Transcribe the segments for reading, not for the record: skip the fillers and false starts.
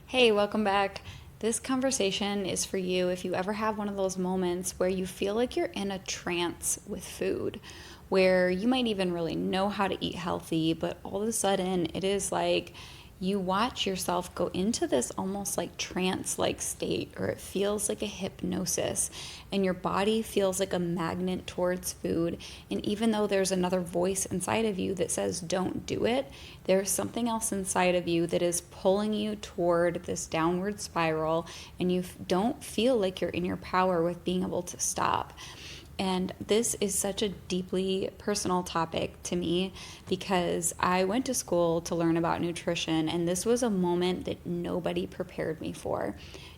Hey, welcome back. This conversation is for you if you ever have one of those moments where you feel like you're in a trance with food, where you might even really know how to eat healthy, but all of a sudden it is like you watch yourself go into this almost like trance like state, or it feels like a hypnosis, and your body feels like a magnet towards food. And even though there's another voice inside of you that says don't do it, there's something else inside of you that is pulling you toward this downward spiral, and you don't feel like you're in your power with being able to stop. And this is such a deeply personal topic to me because I went to school to learn about nutrition, and this was a moment that nobody prepared me for.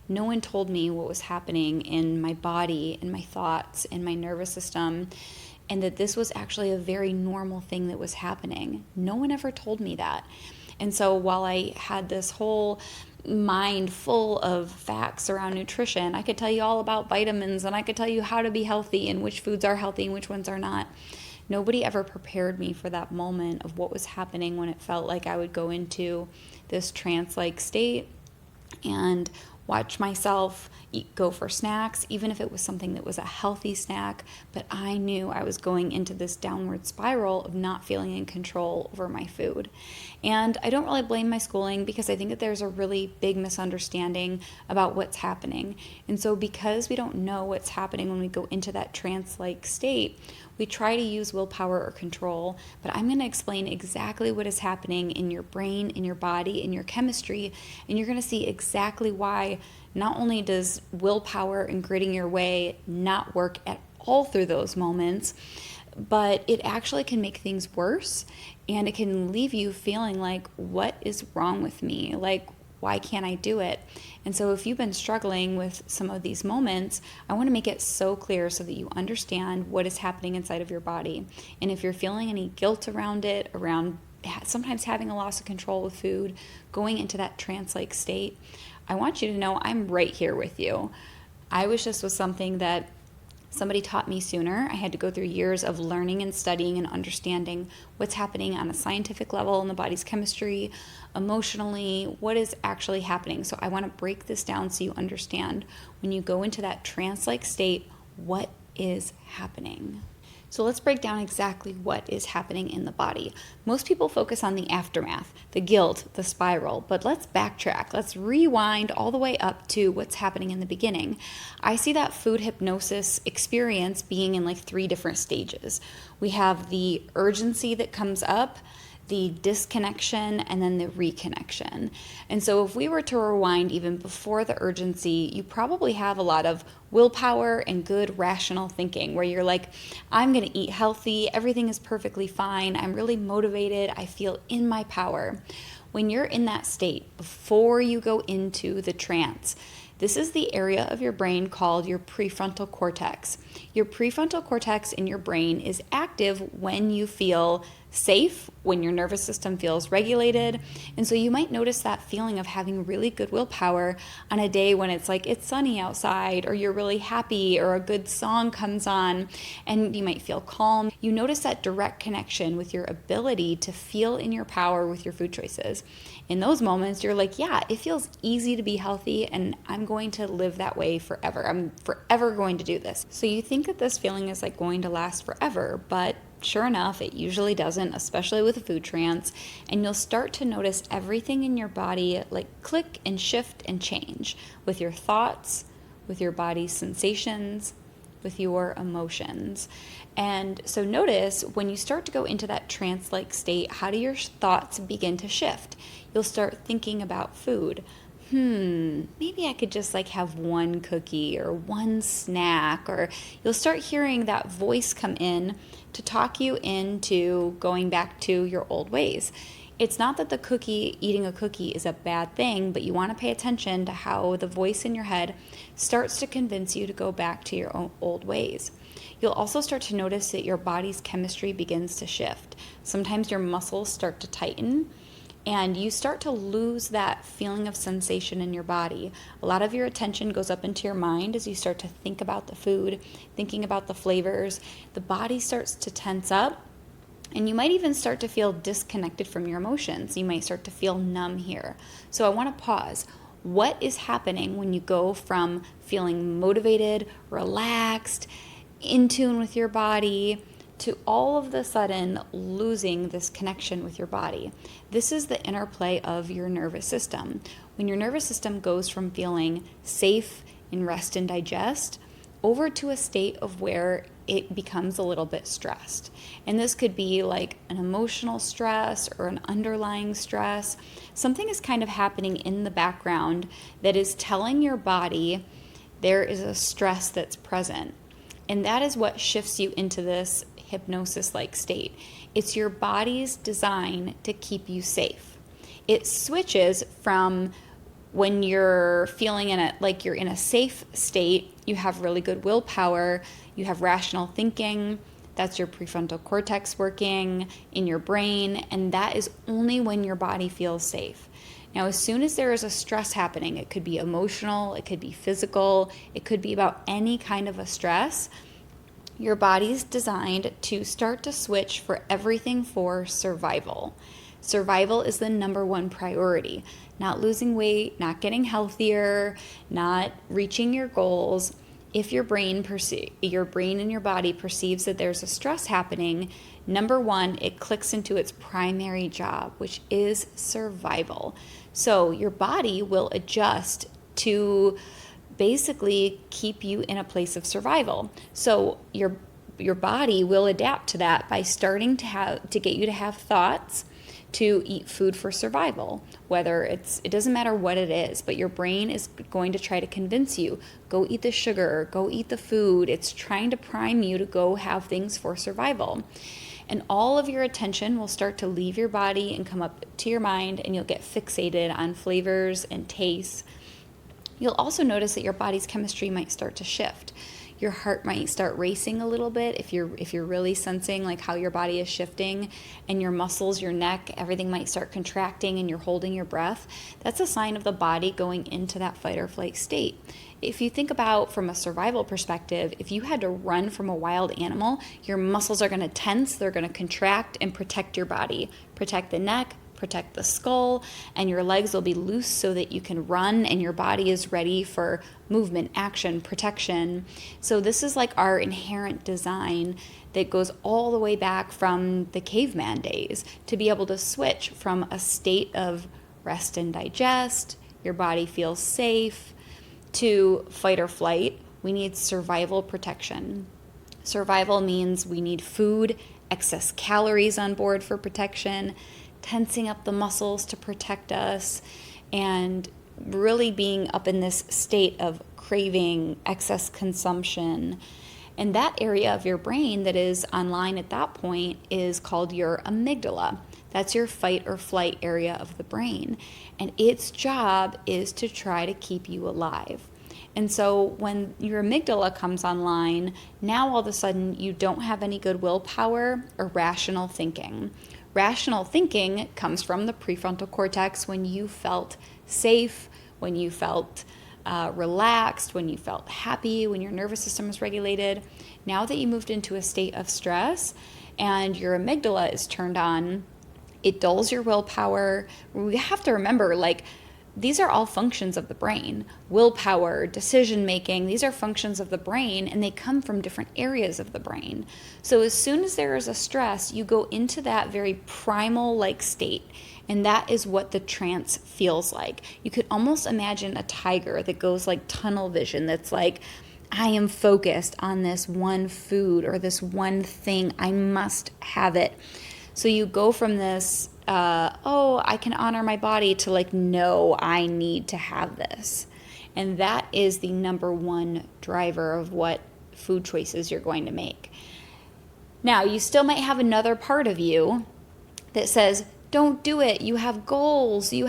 No one told me what was happening in my body, in my thoughts, in my nervous system, and that this was actually a very normal thing that was happening. No one ever told me that. And so while I had this whole mind full of facts around nutrition, I could tell you all about vitamins, and I could tell you how to be healthy and which foods are healthy and which ones are not. Nobody ever prepared me for that moment of what was happening when it felt like I would go into this trance-like state and watch myself go for snacks, even if it was something that was a healthy snack, but I knew I was going into this downward spiral of not feeling in control over my food. And I don't really blame my schooling, because I think that there's a really big misunderstanding about what's happening. And so because we don't know what's happening when we go into that trance-like state, we try to use willpower or control, but I'm going to explain exactly what is happening in your brain, in your body, in your chemistry, and you're going to see exactly why not only does willpower and gritting your way not work at all through those moments, but it actually can make things worse, and it can leave you feeling like, what is wrong with me? Like, why can't I do it? And so if you've been struggling with some of these moments, I want to make it so clear so that you understand what is happening inside of your body. And if you're feeling any guilt around it, around sometimes having a loss of control with food, going into that trance-like state, I want you to know I'm right here with you. I wish this was something that somebody taught me sooner. I had to go through years of learning and studying and understanding what's happening on a scientific level in the body's chemistry, emotionally, what is actually happening. So I want to break this down so you understand when you go into that trance-like state, what is happening. So let's break down exactly what is happening in the body. Most people focus on the aftermath, the guilt, the spiral, but let's backtrack. Let's rewind all the way up to what's happening in the beginning. I see that food hypnosis experience being in like 3 different stages. We have the urgency that comes up, the disconnection, and then the reconnection. And so if we were to rewind even before the urgency, you probably have a lot of willpower and good rational thinking where you're like, I'm going to eat healthy, everything is perfectly fine, I'm really motivated, I feel in my power. When you're in that state, before you go into the trance, this is the area of your brain called your prefrontal cortex. Your prefrontal cortex in your brain is active when you feel safe, when your nervous system feels regulated. And so you might notice that feeling of having really good willpower on a day when it's like it's sunny outside, or you're really happy, or a good song comes on, and you might feel calm. You notice that direct connection with your ability to feel in your power with your food choices. In those moments, you're like, yeah, it feels easy to be healthy, and I'm going to live that way forever. I'm forever going to do this. So you think that this feeling is like going to last forever, but sure enough, it usually doesn't, especially with a food trance, and you'll start to notice everything in your body like click and shift and change with your thoughts, with your body's sensations, with your emotions. And so notice when you start to go into that trance-like state, how do your thoughts begin to shift? You'll start thinking about food. Maybe I could just like have one cookie or one snack, or you'll start hearing that voice come in to talk you into going back to your old ways. It's not that eating a cookie is a bad thing, but you want to pay attention to how the voice in your head starts to convince you to go back to your old ways. You'll also start to notice that your body's chemistry begins to shift. Sometimes your muscles start to tighten, and you start to lose that feeling of sensation in your body. A lot of your attention goes up into your mind as you start to think about the food, thinking about the flavors. The body starts to tense up, and you might even start to feel disconnected from your emotions. You might start to feel numb here. So I want to pause. What is happening when you go from feeling motivated, relaxed, in tune with your body, to all of the sudden losing this connection with your body? This is the interplay of your nervous system. When your nervous system goes from feeling safe in rest and digest over to a state of where it becomes a little bit stressed. And this could be like an emotional stress or an underlying stress. Something is kind of happening in the background that is telling your body there is a stress that's present. And that is what shifts you into this hypnosis-like state. It's your body's design to keep you safe. It switches from when you're feeling like you're in a safe state, you have really good willpower, you have rational thinking, that's your prefrontal cortex working in your brain, and that is only when your body feels safe. Now, as soon as there is a stress happening, it could be emotional, it could be physical, it could be about any kind of a stress, your body's designed to start to switch for everything for survival. Survival is the number one priority. Not losing weight, not getting healthier, not reaching your goals. If your brain and your body perceives that there's a stress happening, number one, it clicks into its primary job, which is survival. So your body will adjust to basically keep you in a place of survival. So your body will adapt to that by starting to get you to have thoughts to eat food for survival, whether it doesn't matter what it is, but your brain is going to try to convince you, go eat the sugar, go eat the food. It's trying to prime you to go have things for survival. And all of your attention will start to leave your body and come up to your mind, and you'll get fixated on flavors and tastes. You'll also notice that your body's chemistry might start to shift. Your heart might start racing a little bit if you're really sensing like how your body is shifting, and your muscles, your neck, everything might start contracting and you're holding your breath. That's a sign of the body going into that fight or flight state. If you think about from a survival perspective, if you had to run from a wild animal, your muscles are going to tense, they're going to contract and protect your body, protect the neck, protect the skull, and your legs will be loose so that you can run and your body is ready for movement, action, protection. So this is like our inherent design that goes all the way back from the caveman days to be able to switch from a state of rest and digest, your body feels safe, to fight or flight. We need survival protection. Survival means we need food, excess calories on board for protection, tensing up the muscles to protect us, and really being up in this state of craving, excess consumption. And that area of your brain that is online at that point is called your amygdala. That's your fight or flight area of the brain. And its job is to try to keep you alive. And so when your amygdala comes online, now all of a sudden you don't have any good willpower or rational thinking. Rational thinking comes from the prefrontal cortex when you felt safe, when you felt relaxed, when you felt happy, when your nervous system is regulated. Now that you moved into a state of stress and your amygdala is turned on, it dulls your willpower. We have to remember, these are all functions of the brain. Willpower, decision making, these are functions of the brain, and they come from different areas of the brain. So as soon as there is a stress, you go into that very primal-like state, and that is what the trance feels like. You could almost imagine a tiger that goes like tunnel vision, that's like, I am focused on this one food or this one thing. I must have it. So you go from this, I can honor my body, to no, I need to have this. And that is the number one driver of what food choices you're going to make. Now, you still might have another part of you that says, don't do it. You have goals. You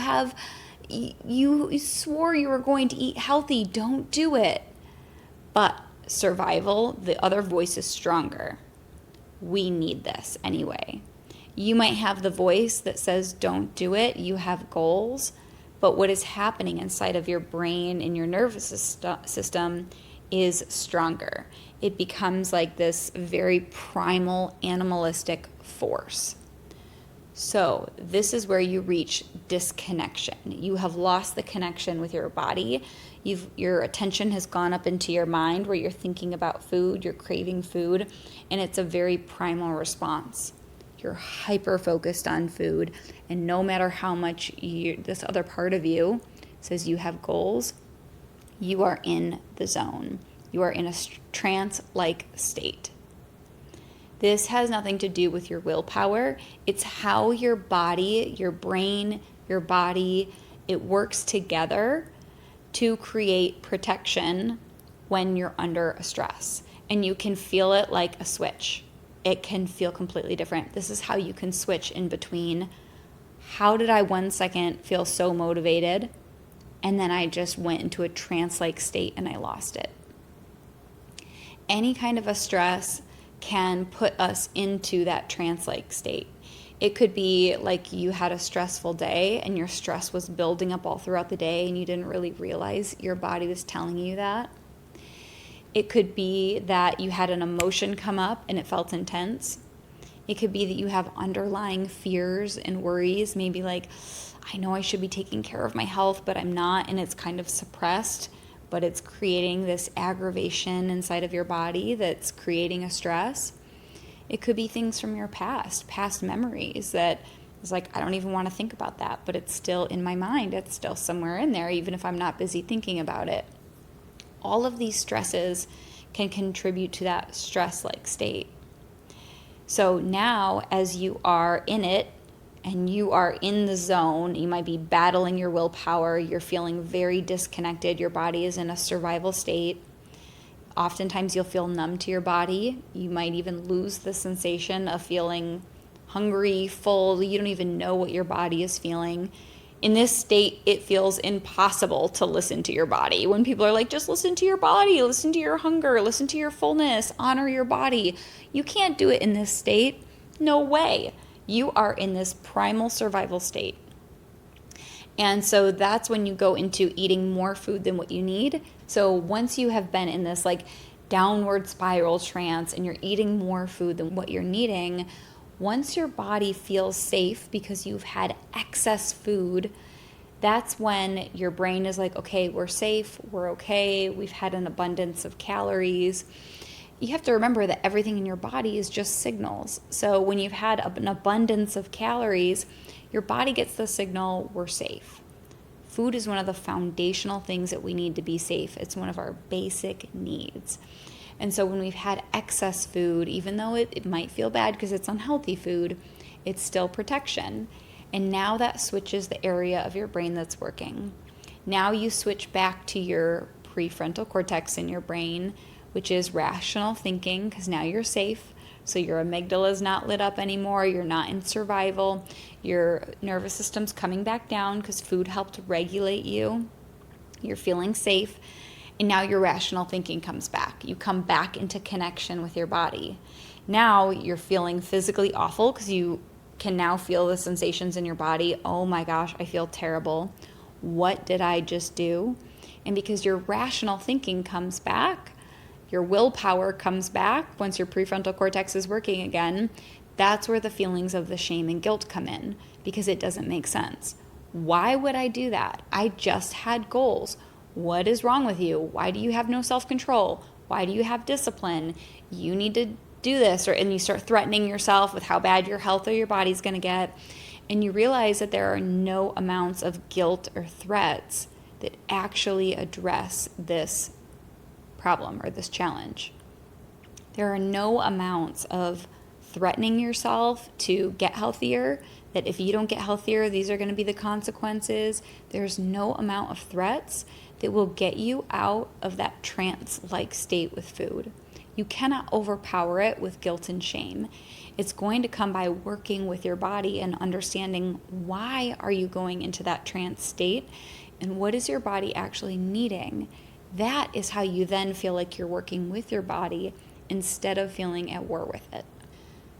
swore you were going to eat healthy. Don't do it. But survival, the other voice is stronger. We need this anyway. You might have the voice that says, don't do it. You have goals. But what is happening inside of your brain and your nervous system is stronger. It becomes like this very primal, animalistic force. So this is where you reach disconnection. You have lost the connection with your body. Your attention has gone up into your mind where you're thinking about food, you're craving food, and it's a very primal response. You're hyper focused on food, and no matter how much this other part of you says you have goals, you are in the zone. You are in a trance-like state. This has nothing to do with your willpower. It's how your body, your brain, your body, it works together to create protection when you're under a stress. And you can feel it like a switch. It can feel completely different. This is how you can switch in between. How did I 1 second feel so motivated, and then I just went into a trance-like state and I lost it? Any kind of a stress can put us into that trance-like state. It could be like you had a stressful day and your stress was building up all throughout the day and you didn't really realize your body was telling you that. It could be that you had an emotion come up and it felt intense. It could be that you have underlying fears and worries, maybe like, I know I should be taking care of my health, but I'm not, and it's kind of suppressed, but it's creating this aggravation inside of your body that's creating a stress. It could be things from your past memories that it's like, I don't even want to think about that, but it's still in my mind. It's still somewhere in there, even if I'm not busy thinking about it. All of these stresses can contribute to that stress-like state. So now, as you are in it, and you are in the zone, you might be battling your willpower, you're feeling very disconnected, your body is in a survival state. Oftentimes you'll feel numb to your body. You might even lose the sensation of feeling hungry, full. You don't even know what your body is feeling. In this state, it feels impossible to listen to your body. When people are like, just listen to your body, listen to your hunger, listen to your fullness, honor your body. You can't do it in this state. No way. You are in this primal survival state. And so that's when you go into eating more food than what you need. So once you have been in this like downward spiral trance and you're eating more food than what you're needing, once your body feels safe because you've had excess food, that's when your brain is like, okay, we're safe, we're okay, we've had an abundance of calories. You have to remember that everything in your body is just signals. So when you've had an abundance of calories, your body gets the signal, we're safe. Food is one of the foundational things that we need to be safe. It's one of our basic needs. And so when we've had excess food, even though it might feel bad because it's unhealthy food, it's still protection. And now that switches the area of your brain that's working. Now you switch back to your prefrontal cortex in your brain, which is rational thinking, because now you're safe. So your amygdala is not lit up anymore. You're not in survival. Your nervous system's coming back down because food helped regulate you. You're feeling safe. And now your rational thinking comes back. You come back into connection with your body. Now you're feeling physically awful because you can now feel the sensations in your body. Oh my gosh, I feel terrible. What did I just do? And because your rational thinking comes back, your willpower comes back once your prefrontal cortex is working again, that's where the feelings of the shame and guilt come in, because it doesn't make sense. Why would I do that? I just had goals. What is wrong with you? Why do you have no self-control? Why do you have discipline? You need to do this. And you start threatening yourself with how bad your health or your body's going to get. And you realize that there are no amounts of guilt or threats that actually address this problem or this challenge. There are no amounts of threatening yourself to get healthier, that if you don't get healthier, these are going to be the consequences. There's no amount of threats that will get you out of that trance-like state with food. You cannot overpower it with guilt and shame. It's going to come by working with your body and understanding why are you going into that trance state and what is your body actually needing. That is how you then feel like you're working with your body instead of feeling at war with it.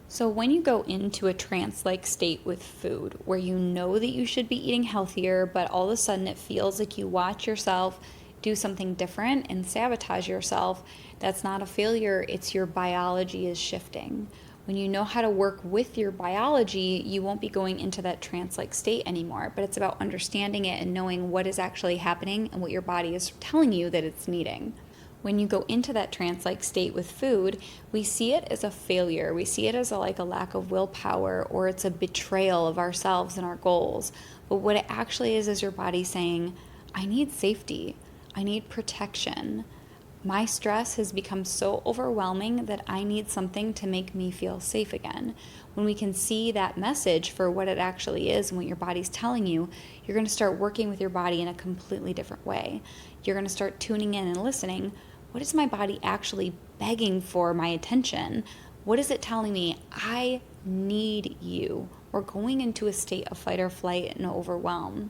So when you go into a trance-like state with food, where you know that you should be eating healthier, but all of a sudden it feels like you watch yourself do something different and sabotage yourself, that's not a failure, it's your biology is shifting. When you know how to work with your biology, you won't be going into that trance-like state anymore. But it's about understanding it and knowing what is actually happening and what your body is telling you that it's needing. When you go into that trance-like state with food, we see it as a failure. We see it as a lack of willpower, or it's a betrayal of ourselves and our goals. But what it actually is your body saying, I need safety. I need protection. My stress has become so overwhelming that I need something to make me feel safe again. When we can see that message for what it actually is and what your body's telling you, you're going to start working with your body in a completely different way. You're going to start tuning in and listening. What is my body actually begging for my attention? What is it telling me? I need you. We're going into a state of fight or flight and overwhelm.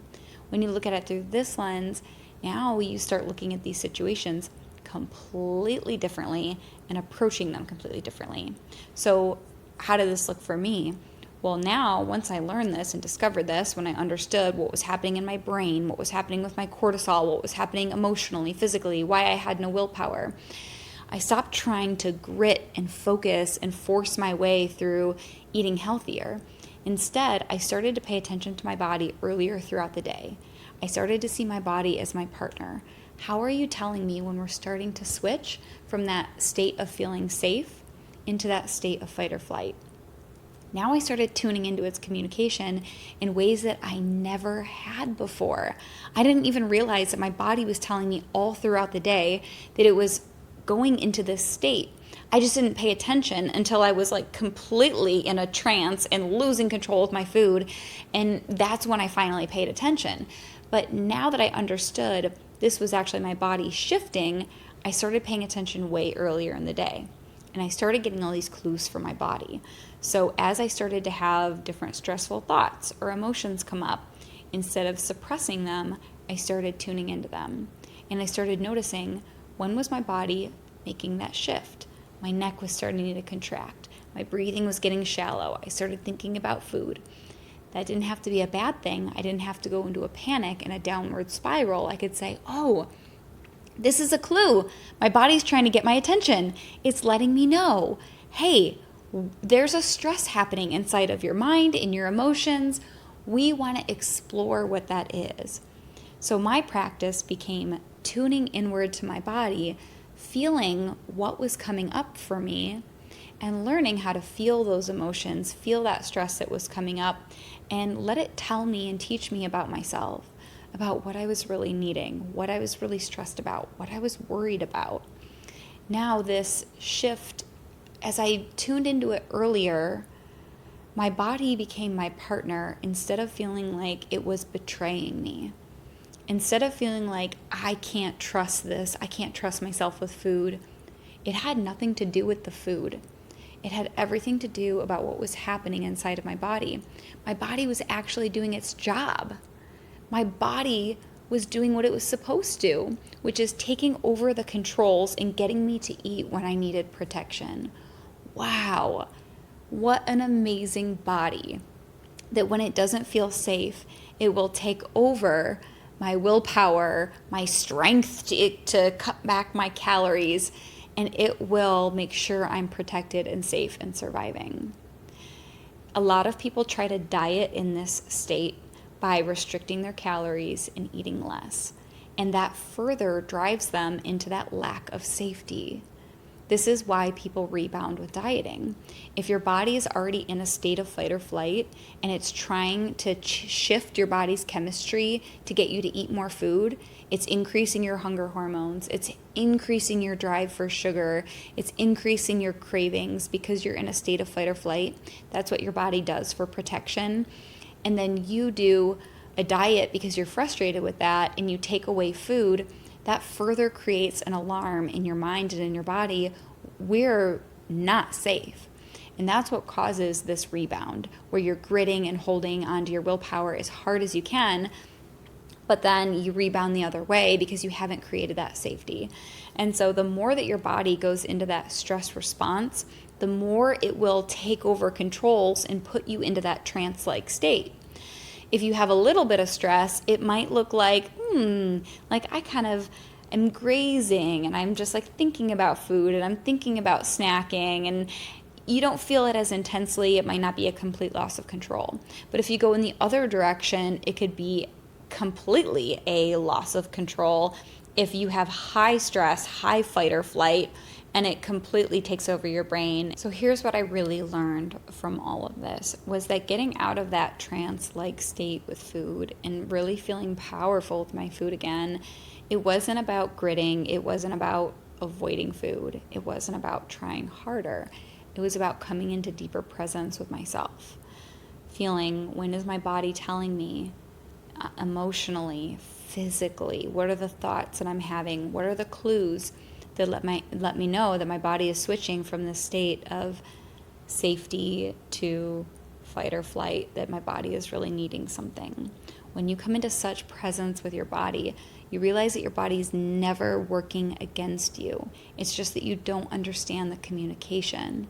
When you look at it through this lens, now you start looking at these situations completely differently and approaching them completely differently. So how did this look for me? Well, now, once I learned this and discovered this, when I understood what was happening in my brain, what was happening with my cortisol, what was happening emotionally, physically, why I had no willpower, I stopped trying to grit and focus and force my way through eating healthier. Instead, I started to pay attention to my body earlier throughout the day. I started to see my body as my partner. How are you telling me when we're starting to switch from that state of feeling safe into that state of fight or flight? Now I started tuning into its communication in ways that I never had before. I didn't even realize that my body was telling me all throughout the day that it was going into this state. I just didn't pay attention until I was completely in a trance and losing control of my food. And that's when I finally paid attention. But now that I understood this was actually my body shifting, I started paying attention way earlier in the day. And I started getting all these clues from my body. So as I started to have different stressful thoughts or emotions come up, instead of suppressing them, I started tuning into them. And I started noticing, when was my body making that shift? My neck was starting to contract. My breathing was getting shallow. I started thinking about food. That didn't have to be a bad thing. I didn't have to go into a panic and a downward spiral. I could say, oh, this is a clue. My body's trying to get my attention. It's letting me know, hey, there's a stress happening inside of your mind, in your emotions. We want to explore what that is. So my practice became tuning inward to my body, feeling what was coming up for me, and learning how to feel those emotions, feel that stress that was coming up, and let it tell me and teach me about myself, about what I was really needing, what I was really stressed about, what I was worried about. Now this shift, as I tuned into it earlier, my body became my partner instead of feeling like it was betraying me. Instead of feeling like I can't trust this, I can't trust myself with food, it had nothing to do with the food. It had everything to do about what was happening inside of my body. My body was actually doing its job. My body was doing what it was supposed to, which is taking over the controls and getting me to eat when I needed protection. Wow, what an amazing body. That when it doesn't feel safe, it will take over my willpower, my strength to cut back my calories, and it will make sure I'm protected and safe and surviving. A lot of people try to diet in this state by restricting their calories and eating less, and that further drives them into that lack of safety. This is why people rebound with dieting. If your body is already in a state of fight or flight and it's trying to shift your body's chemistry to get you to eat more food, it's increasing your hunger hormones, it's increasing your drive for sugar, it's increasing your cravings because you're in a state of fight or flight. That's what your body does for protection. And then you do a diet because you're frustrated with that and you take away food. That further creates an alarm in your mind and in your body. We're not safe. And that's what causes this rebound, where you're gritting and holding onto your willpower as hard as you can, but then you rebound the other way because you haven't created that safety. And so the more that your body goes into that stress response, the more it will take over controls and put you into that trance-like state. If you have a little bit of stress, it might look like I kind of am grazing and I'm just thinking about food and I'm thinking about snacking, and you don't feel it as intensely. It might not be a complete loss of control. But if you go in the other direction, it could be completely a loss of control if you have high stress, high fight or flight, and it completely takes over your brain. So here's what I really learned from all of this, was that getting out of that trance-like state with food and really feeling powerful with my food again, it wasn't about gritting. It wasn't about avoiding food. It wasn't about trying harder. It was about coming into deeper presence with myself. Feeling, when is my body telling me emotionally, physically, what are the thoughts that I'm having? What are the clues that let me know that my body is switching from this state of safety to fight or flight, that my body is really needing something. When you come into such presence with your body, you realize that your body is never working against you. It's just that you don't understand the communication.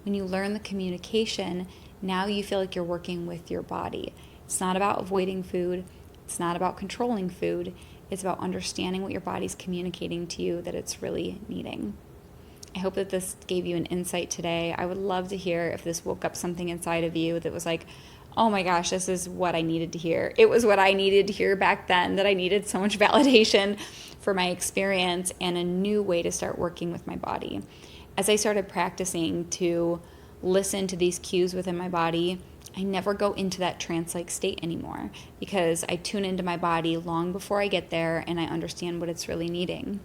When you learn the communication, now you feel like you're working with your body. It's not about avoiding food. It's not about controlling food. It's about understanding what your body's communicating to you that it's really needing. I hope that this gave you an insight today. I would love to hear if this woke up something inside of you that was like, oh my gosh, this is what I needed to hear. It was what I needed to hear back then, that I needed so much validation for my experience and a new way to start working with my body. As I started practicing to listen to these cues within my body, I never go into that trance-like state anymore, because I tune into my body long before I get there and I understand what it's really needing.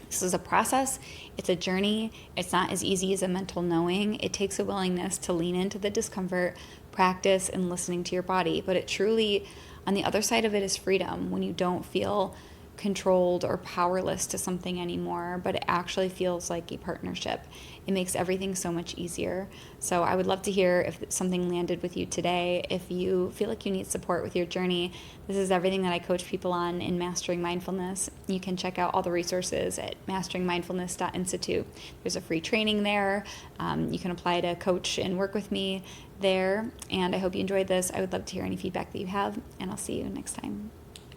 This is a process. It's a journey. It's not as easy as a mental knowing. It takes a willingness to lean into the discomfort, practice, and listening to your body. But it truly, on the other side of it, is freedom, when you don't feel controlled or powerless to something anymore, but it actually feels like a partnership. It makes everything so much easier. So I would love to hear if something landed with you today. If you feel like you need support with your journey, this is everything that I coach people on in Mastering Mindfulness. You can check out all the resources at masteringmindfulness.institute. There's a free training there. You can apply to coach and work with me there. And I hope you enjoyed this. I would love to hear any feedback that you have, and I'll see you next time.